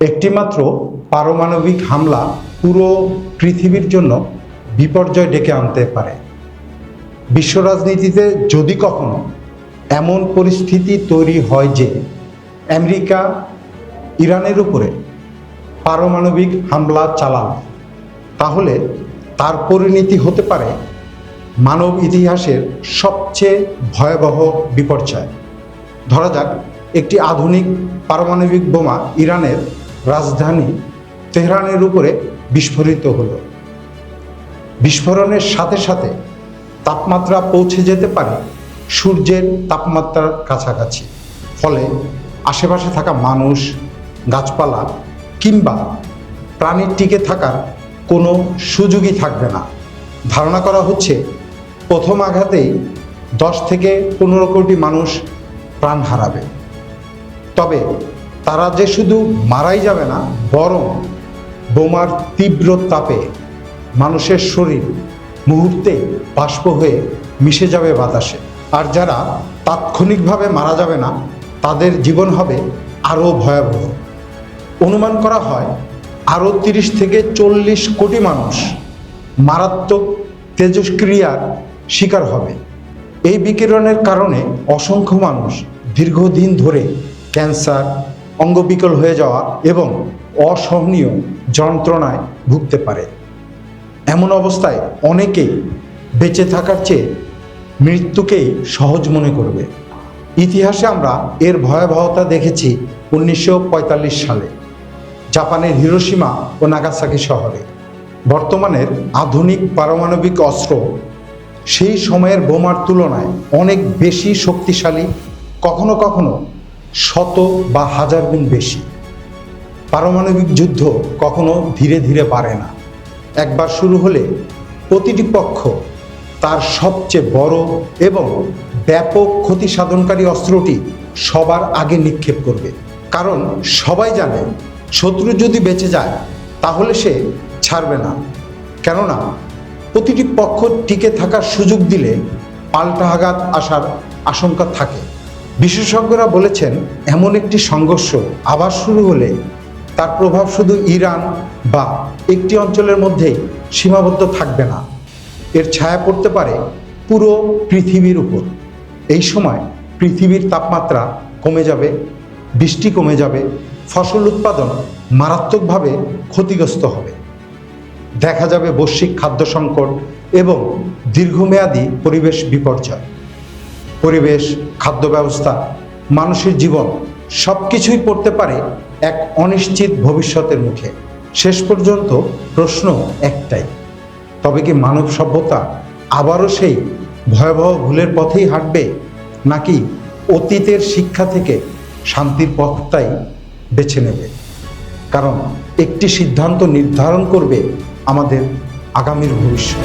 একটিমাত্র পারমাণবিক হামলা পুরো পৃথিবীর জন্য বিপর্যয় ডেকে আনতে পারে। বিশ্ব রাজনীতিতে যদি কখনো এমন পরিস্থিতি তৈরি হয় যে আমেরিকা ইরানের উপরে পারমাণবিক হামলা চালান, তাহলে তার পরিণতি হতে পারে মানব ইতিহাসের সবচেয়ে ভয়াবহ বিপর্যয়। ধরা যাক, একটি আধুনিক পারমাণবিক বোমা ইরানের রাজধানী তেহরানের উপরে বিস্ফোরিত হলো। বিস্ফোরণের সাথে সাথে তাপমাত্রা পৌঁছে যেতে পারে সূর্যের তাপমাত্রার কাছাকাছি। ফলে আশেপাশে থাকা মানুষ, গাছপালা কিংবা প্রাণীর টিকে থাকার কোনো সুযোগই থাকবে না। ধারণা করা হচ্ছে প্রথম আঘাতেই 10 থেকে 15 কোটি মানুষ প্রাণ হারাবে। তবে তারা যে শুধু মারাই যাবে না, বরং বোমার তীব্র তাপে মানুষের শরীর মুহূর্তে বাষ্প হয়ে মিশে যাবে বাতাসে। আর যারা তাৎক্ষণিকভাবে মারা যাবে না, তাদের জীবন হবে আরও ভয়াবহ। অনুমান করা হয় আরও 30 থেকে 40 কোটি মানুষ মারাত্মক তেজস্ক্রিয়ার শিকার হবে। এই বিকিরণের কারণে অসংখ্য মানুষ দীর্ঘদিন ধরে ক্যান্সার, অঙ্গবিকল হয়ে যাওয়া এবং অসহনীয় যন্ত্রণায় ভুগতে পারে। এমন অবস্থায় অনেকেই বেঁচে থাকার চেয়ে মৃত্যুকেই সহজ মনে করবে। ইতিহাসে আমরা এর ভয়াবহতা দেখেছি 1945 সালে জাপানের হিরোশিমা ও নাগাসাকি শহরে। বর্তমানের আধুনিক পারমাণবিক অস্ত্র সেই সময়ের বোমার তুলনায় অনেক বেশি শক্তিশালী, কখনো কখনো 100 বা 1000 গুণ বেশি। পারমাণবিক যুদ্ধ কখনো ধীরে ধীরে বাড়ে না। একবার শুরু হলে প্রতিটি পক্ষ তার সবচেয়ে বড় এবং ব্যাপক ক্ষতি সাধনকারী অস্ত্রটি সবার আগে নিক্ষেপ করবে। কারণ সবাই জানে, শত্রু যদি বেঁচে যায় তাহলে সে ছাড়বে না। কেননা প্রতিটি পক্ষ টিকে থাকার সুযোগ দিলে পাল্টা আঘাত আসার আশঙ্কা থাকে। বিশেষজ্ঞরা বলেছেন, এমন একটি সংঘর্ষ আবার শুরু হলে তার প্রভাব শুধু ইরান বা একটি অঞ্চলের মধ্যেই সীমাবদ্ধ থাকবে না, এর ছায়া পড়তে পারে পুরো পৃথিবীর উপর। এই সময় পৃথিবীর তাপমাত্রা কমে যাবে, বৃষ্টি কমে যাবে, ফসল উৎপাদন মারাত্মকভাবে ক্ষতিগ্রস্ত হবে। দেখা যাবে বৈশ্বিক খাদ্য সংকট এবং দীর্ঘমেয়াদী পরিবেশ বিপর্যয়। পরিবেশ, খাদ্য ব্যবস্থা, মানুষের জীবন সব কিছুই পড়তে পারে এক অনিশ্চিত ভবিষ্যতের মুখে। শেষ পর্যন্ত প্রশ্ন একটাই, তবে কি মানব সভ্যতা আবারও সেই ভয়াবহ ভুলের পথেই হাঁটবে, নাকি অতীতের শিক্ষা থেকে শান্তির পথটাই বেছে নেবে? কারণ একটি সিদ্ধান্ত নির্ধারণ করবে আমাদের আগামীর ভবিষ্যৎ।